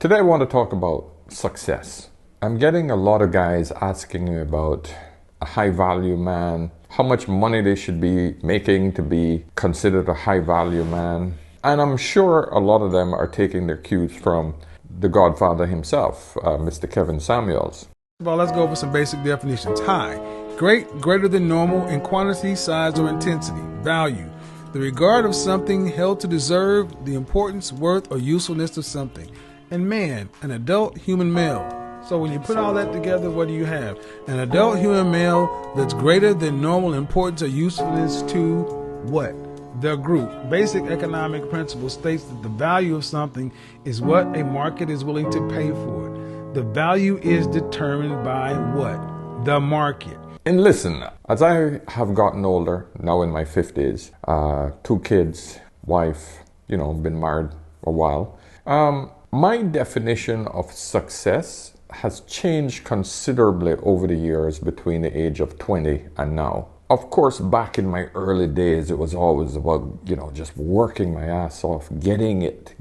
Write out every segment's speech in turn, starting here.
Today I want to talk about success. I'm getting a lot of guys asking me about a high value man, how much money they should be making to be considered a high value man. And I'm sure a lot of them are taking their cues from the Godfather himself, Mr. Kevin Samuels. Well, let's go over some basic definitions. High, great, greater than normal in quantity, size, or intensity. Value, the regard of something held to deserve, the importance, worth, or usefulness of something. And man, an adult human male. So when you put all that together, what do you have? An adult human male that's greater than normal importance or usefulness to what? The group. Basic economic principle states that the value of something is what a market is willing to pay for it. The value is determined by what? The market. And listen, as I have gotten older, now in my 50s, 2 kids, wife, been married a while, my definition of success has changed considerably over the years between the age of 20 and now. Of course, back in my early days, it was always about, just working my ass off, getting it,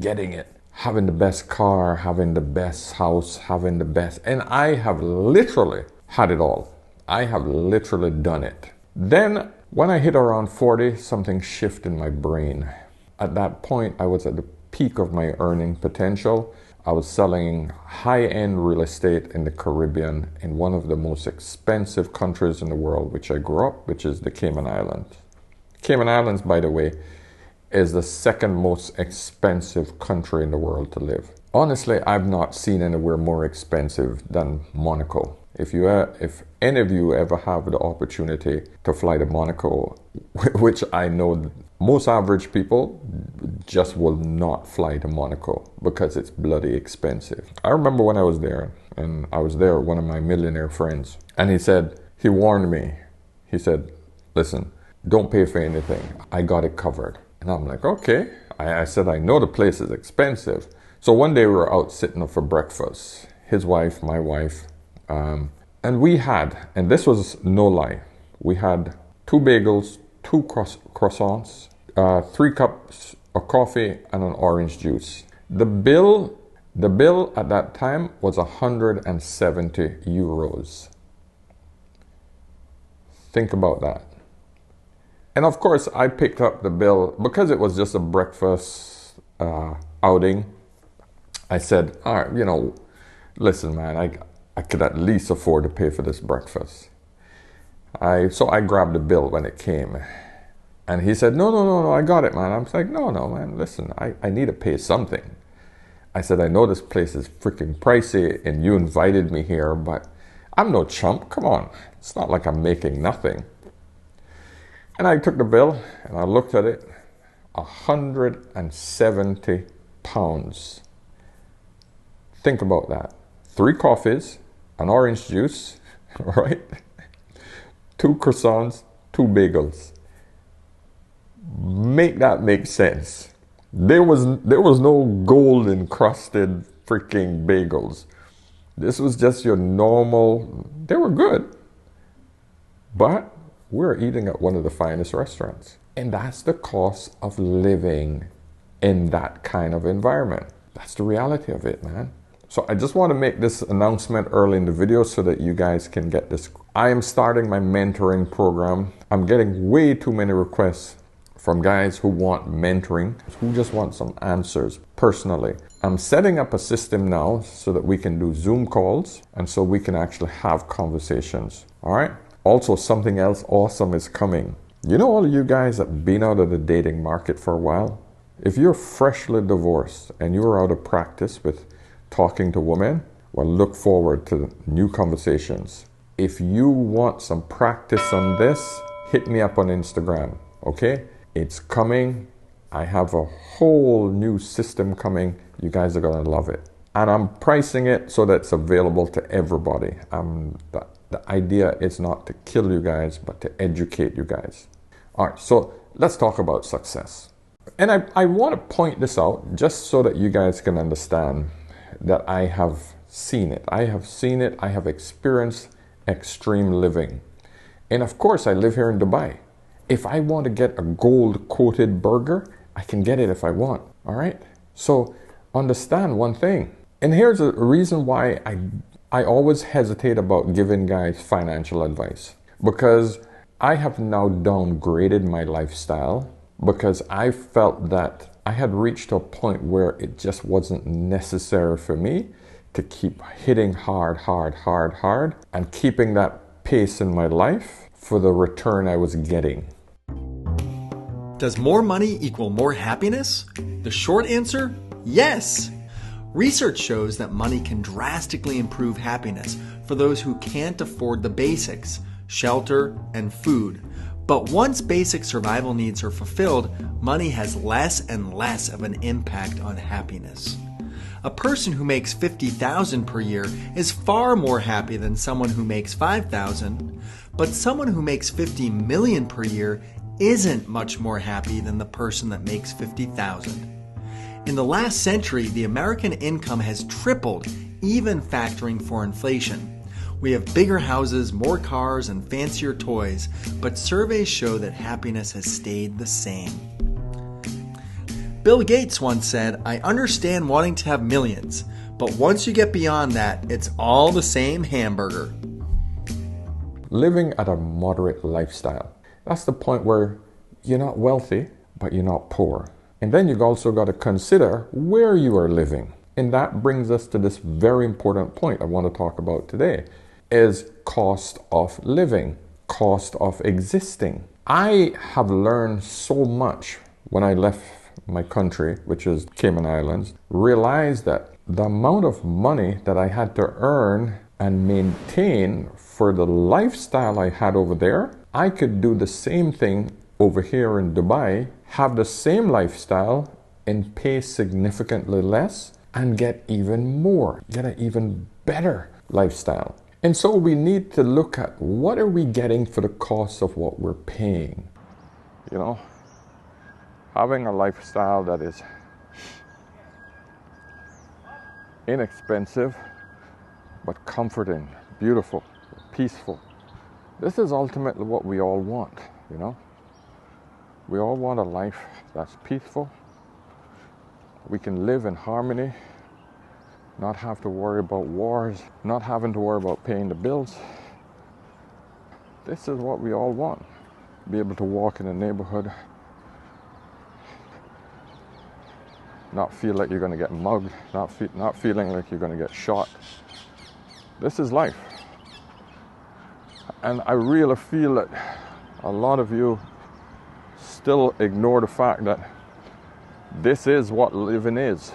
having the best car, having the best house, having the best, and I have literally had it all. I have literally done it. Then when I hit around 40, something shifted in my brain. At that point, I was at the peak of my earning potential. I was selling high-end real estate in the Caribbean in one of the most expensive countries in the world, which I grew up, which is the Cayman Islands. Cayman Islands, by the way, is the second most expensive country in the world to live. Honestly, I've not seen anywhere more expensive than Monaco. If any of you ever have the opportunity to fly to Monaco, which I know most average people just will not fly to Monaco because it's bloody expensive. I remember when I was there, and I was there with one of my millionaire friends, and he warned me. He said, listen, don't pay for anything. I got it covered. And I'm like, okay. I said, I know the place is expensive. So one day we were out sitting up for breakfast, his wife, my wife, and we had, and this was no lie, we had 2 bagels, 2 croissants, 3 cups of coffee, and an orange juice. The bill at that time was 170 euros. Think about that. And of course, I picked up the bill because it was just a breakfast outing. I said, all right, listen, man, I could at least afford to pay for this breakfast. So I grabbed the bill when it came. And he said, no, I got it, man. I'm like, no, man, listen, I need to pay something. I said, I know this place is freaking pricey and you invited me here, but I'm no chump. Come on. It's not like I'm making nothing. And I took the bill and I looked at it. 170 pounds. Think about that. 3 coffees, an orange juice, right? 2 croissants, 2 bagels. Make that make sense. There was no gold encrusted freaking bagels. This was just your normal. They were good, but we're eating at one of the finest restaurants, and that's the cost of living in that kind of environment. That's the reality of it, man. So I just want to make this announcement early in the video so that you guys can get this. I am starting my mentoring program. I'm getting way too many requests from guys who want mentoring, who just want some answers personally. I'm setting up a system now so that we can do Zoom calls and so we can actually have conversations. All right. Also, something else awesome is coming. All of you guys that have been out of the dating market for a while, if you're freshly divorced and you're out of practice with talking to women, well, look forward to new conversations. If you want some practice on this, hit me up on Instagram, okay? It's coming. I have a whole new system coming. You guys are gonna love it. And I'm pricing it so that it's available to everybody. The idea is not to kill you guys, but to educate you guys. All right, so let's talk about success. And I want to point this out just so that you guys can understand that I have seen it. I have experienced extreme living. And of course, I live here in Dubai. If I want to get a gold-coated burger, I can get it if I want, all right? So understand one thing. And here's a reason why I always hesitate about giving guys financial advice. Because I have now downgraded my lifestyle because I felt that I had reached a point where it just wasn't necessary for me to keep hitting hard, and keeping that pace in my life for the return I was getting. Does more money equal more happiness? The short answer, yes. Research shows that money can drastically improve happiness for those who can't afford the basics, shelter, and food. But once basic survival needs are fulfilled, money has less and less of an impact on happiness. A person who makes $50,000 per year is far more happy than someone who makes $5,000, but someone who makes $50 million per year isn't much more happy than the person that makes $50,000. In the last century, the American income has tripled, even factoring for inflation. We have bigger houses, more cars, and fancier toys, but surveys show that happiness has stayed the same. Bill Gates once said, "I understand wanting to have millions, but once you get beyond that, it's all the same hamburger." Living at a moderate lifestyle. That's the point where you're not wealthy, but you're not poor. And then you've also got to consider where you are living. And that brings us to this very important point I want to talk about today, is cost of living, cost of existing. I have learned so much when I left my country, which is Cayman Islands, realized that the amount of money that I had to earn and maintain for the lifestyle I had over there, I could do the same thing over here in Dubai, have the same lifestyle and pay significantly less and get even more, get an even better lifestyle. And so we need to look at what are we getting for the cost of what we're paying. You know, having a lifestyle that is inexpensive, but comforting, beautiful, peaceful. This is ultimately what we all want, you know. We all want a life that's peaceful. We can live in harmony, not have to worry about wars, not having to worry about paying the bills. This is what we all want. Be able to walk in a neighborhood, not feel like you're going to get mugged, not feeling like you're going to get shot. This is life. And I really feel that a lot of you still ignore the fact that this is what living is.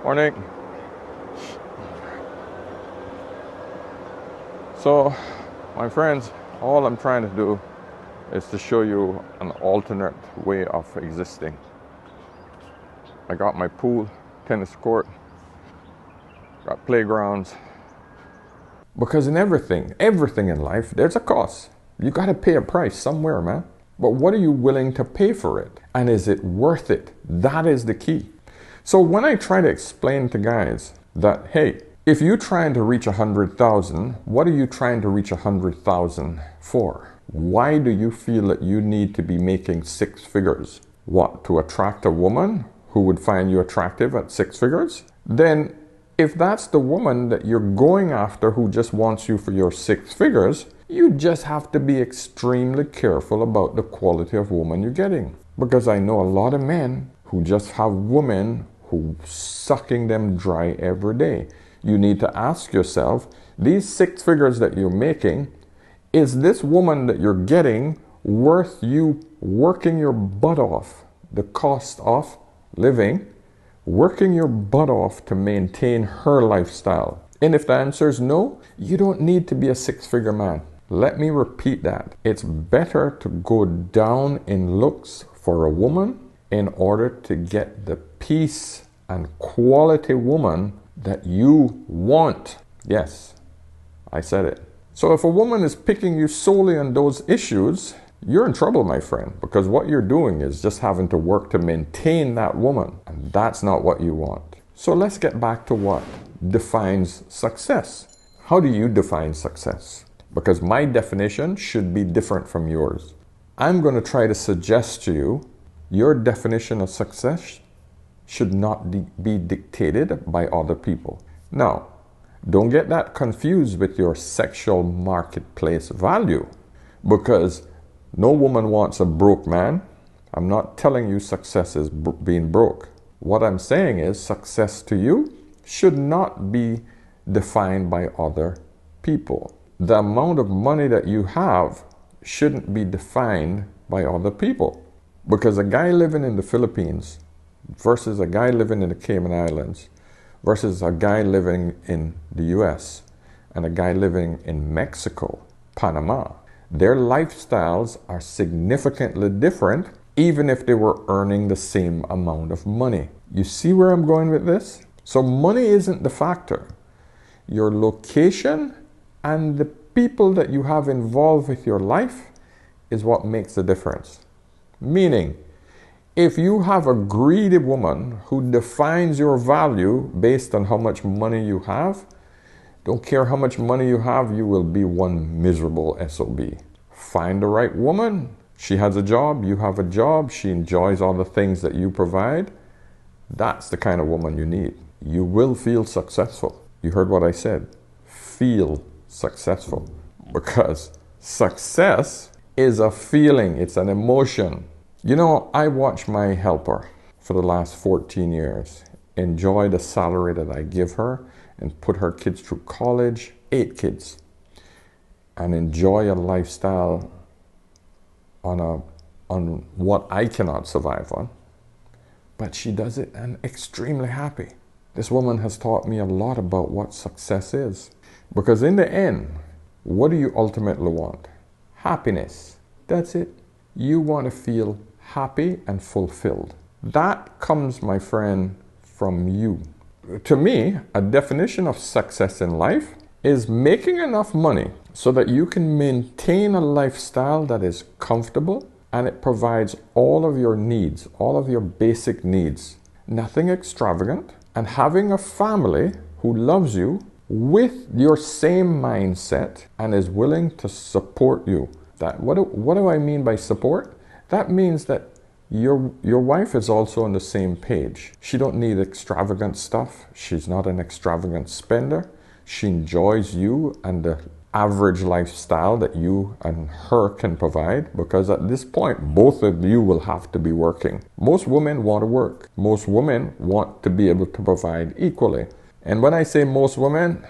Morning. So, my friends, all I'm trying to do is to show you an alternate way of existing. I got my pool, tennis court, got playgrounds. Because in everything in life, there's a cost. You got to pay a price somewhere, man. But what are you willing to pay for it? And is it worth it? That is the key. So when I try to explain to guys that, hey, if you're trying to reach 100,000, what are you trying to reach 100,000 for? Why do you feel that you need to be making 6 figures? What, to attract a woman who would find you attractive at 6 figures? Then if that's the woman that you're going after who just wants you for your 6 figures, you just have to be extremely careful about the quality of woman you're getting. Because I know a lot of men who just have women who sucking them dry every day. You need to ask yourself, these 6 figures that you're making, is this woman that you're getting worth you working your butt off, the cost of living, working your butt off to maintain her lifestyle? And if the answer is no, you don't need to be a 6-figure man. Let me repeat that. It's better to go down in looks for a woman in order to get the peace and quality woman that you want. Yes, I said it. So if a woman is picking you solely on those issues, you're in trouble, my friend, because what you're doing is just having to work to maintain that woman, and that's not what you want. So let's get back to what defines success. How do you define success? Because my definition should be different from yours. I'm going to try to suggest to you your definition of success should not be dictated by other people. Now, don't get that confused with your sexual marketplace value, because no woman wants a broke man. I'm not telling you success is being broke. What I'm saying is success to you should not be defined by other people. The amount of money that you have shouldn't be defined by other people, because a guy living in the Philippines versus a guy living in the Cayman Islands versus a guy living in the US and a guy living in Mexico, Panama, their lifestyles are significantly different, even if they were earning the same amount of money. You see where I'm going with this? So money isn't the factor. Your location and the people that you have involved with your life is what makes the difference. Meaning, if you have a greedy woman who defines your value based on how much money you have, don't care how much money you have, you will be one miserable SOB. Find the right woman. She has a job, you have a job, she enjoys all the things that you provide. That's the kind of woman you need. You will feel successful. You heard what I said. Feel successful. Because success is a feeling, it's an emotion. You know, I watched my helper for the last 14 years enjoy the salary that I give her and put her kids through college, 8 kids, and enjoy a lifestyle on what I cannot survive on. But she does it and extremely happy. This woman has taught me a lot about what success is. Because in the end, what do you ultimately want? Happiness. That's it. You want to feel happy and fulfilled. That comes, my friend, from you. To me, a definition of success in life is making enough money so that you can maintain a lifestyle that is comfortable and it provides all of your needs, all of your basic needs. Nothing extravagant, and having a family who loves you with your same mindset and is willing to support you. What do I mean by support? That means that your wife is also on the same page. She don't need extravagant stuff. She's not an extravagant spender. She enjoys you and the average lifestyle that you and her can provide, because at this point, both of you will have to be working. Most women want to work. Most women want to be able to provide equally. And when I say most women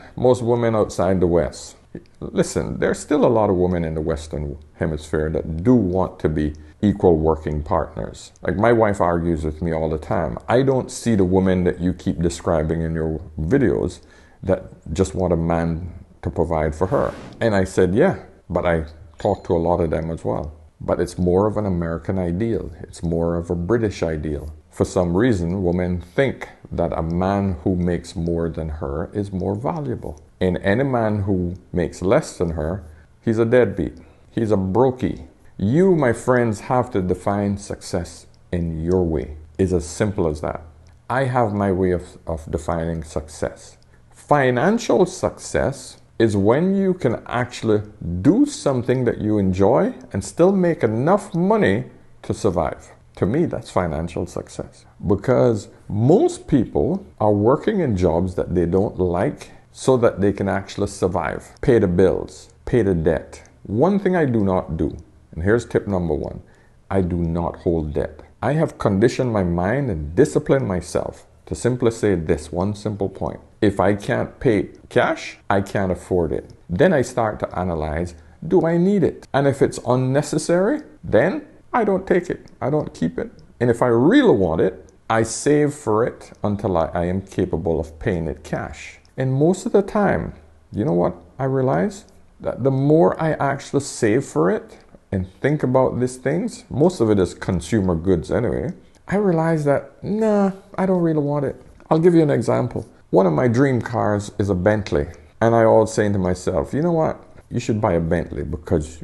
outside the West. Listen, there's still a lot of women in the Western Hemisphere that do want to be equal working partners. Like my wife argues with me all the time. I don't see the woman that you keep describing in your videos that just want a man to provide for her. And I said, yeah, but I talk to a lot of them as well. But it's more of an American ideal. It's more of a British ideal. For some reason, women think that a man who makes more than her is more valuable. And any man who makes less than her, he's a deadbeat. He's a brokey. You, my friends, have to define success in your way. It's as simple as that. I have my way of defining success. Financial success is when you can actually do something that you enjoy and still make enough money to survive. To me, that's financial success. Because most people are working in jobs that they don't like so that they can actually survive, pay the bills, pay the debt. One thing I do not do, and here's tip number 1, I do not hold debt. I have conditioned my mind and disciplined myself to simply say this one simple point. If I can't pay cash, I can't afford it. Then I start to analyze, do I need it? And if it's unnecessary, then I don't take it. I don't keep it. And if I really want it, I save for it until I am capable of paying it cash. And most of the time, you know what I realize? That the more I actually save for it and think about these things, most of it is consumer goods anyway, I realize that, nah, I don't really want it. I'll give you an example. One of my dream cars is a Bentley. And I always saying to myself, you know what? You should buy a Bentley because,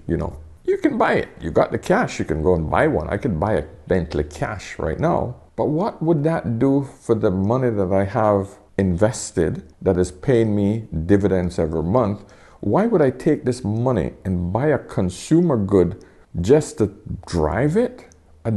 You can buy it. You got the cash, you can go and buy one. I could buy a Bentley cash right now. But what would that do for the money that I have invested that is paying me dividends every month? Why would I take this money and buy a consumer good just to drive it? A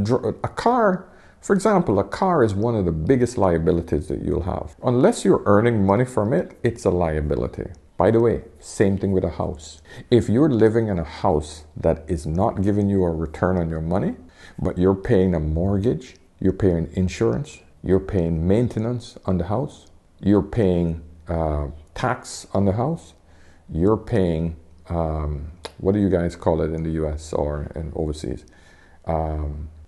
car, for example, a car is one of the biggest liabilities that you'll have. Unless you're earning money from it, it's a liability. By the way, same thing with a house. If you're living in a house that is not giving you a return on your money, but you're paying a mortgage, you're paying insurance, you're paying maintenance on the house, you're paying tax on the house, you're paying, what do you guys call it in the US or in overseas?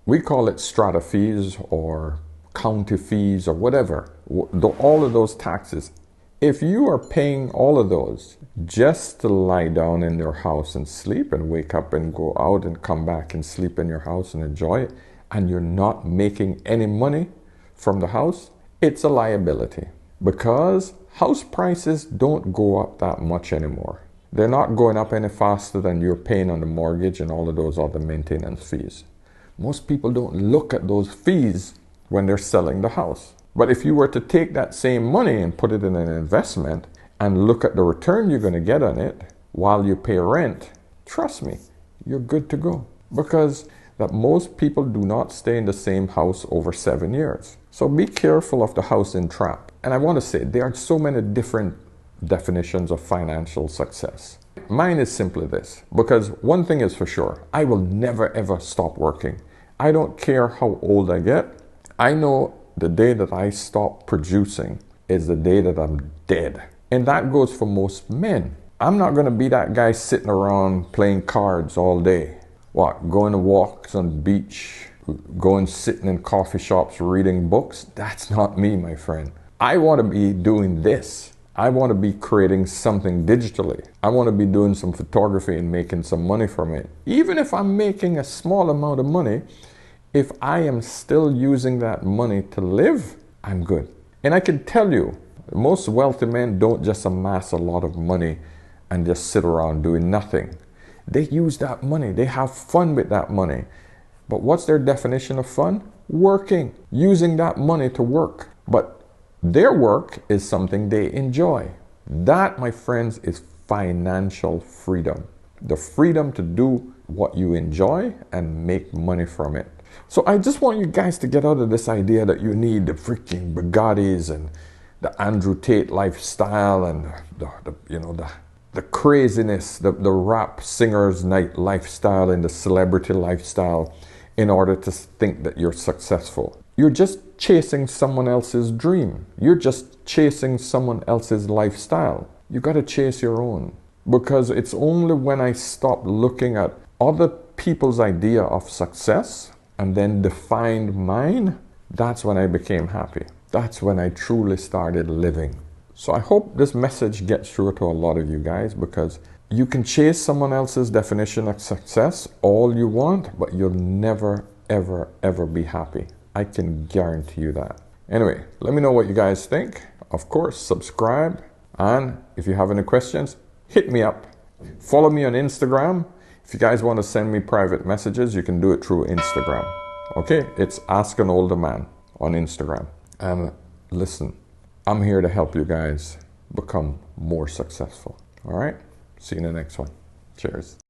We call it strata fees or county fees or whatever. All of those taxes. If you are paying all of those just to lie down in your house and sleep and wake up and go out and come back and sleep in your house and enjoy it, and you're not making any money from the house, it's a liability. Because house prices don't go up that much anymore. They're not going up any faster than you're paying on the mortgage and all of those other maintenance fees. Most people don't look at those fees when they're selling the house. But if you were to take that same money and put it in an investment and look at the return you're going to get on it while you pay rent, trust me, you're good to go. Because that most people do not stay in the same house over 7 years. So be careful of the housing trap. And I want to say there are so many different definitions of financial success. Mine is simply this, because one thing is for sure, I will never ever stop working. I don't care how old I get. I know the day that I stop producing is the day that I'm dead. And that goes for most men. I'm not going to be that guy sitting around playing cards all day. What, going to walks on the beach, going sitting in coffee shops reading books? That's not me, my friend. I want to be doing this. I want to be creating something digitally. I want to be doing some photography and making some money from it. Even if I'm making a small amount of money, if I am still using that money to live, I'm good. And I can tell you, most wealthy men don't just amass a lot of money and just sit around doing nothing. They use that money. They have fun with that money. But what's their definition of fun? Working. Using that money to work. But their work is something they enjoy. That, my friends, is financial freedom. The freedom to do what you enjoy and make money from it. So I just want you guys to get out of this idea that you need the freaking Bugattis and the Andrew Tate lifestyle and the craziness, the rap singer's night lifestyle and the celebrity lifestyle in order to think that you're successful. You're just chasing someone else's dream. You're just chasing someone else's lifestyle. You got to chase your own. Because it's only when I stopped looking at other people's idea of success and then defined mine, that's when I became happy. That's when I truly started living. So I hope this message gets through to a lot of you guys, because you can chase someone else's definition of success all you want, but you'll never, ever, ever be happy. I can guarantee you that. Anyway, let me know what you guys think. Of course, subscribe. And if you have any questions, hit me up. Follow me on Instagram. If you guys want to send me private messages, you can do it through Instagram. Okay, it's Ask an Older Man on Instagram. And listen, I'm here to help you guys become more successful. All right, see you in the next one. Cheers.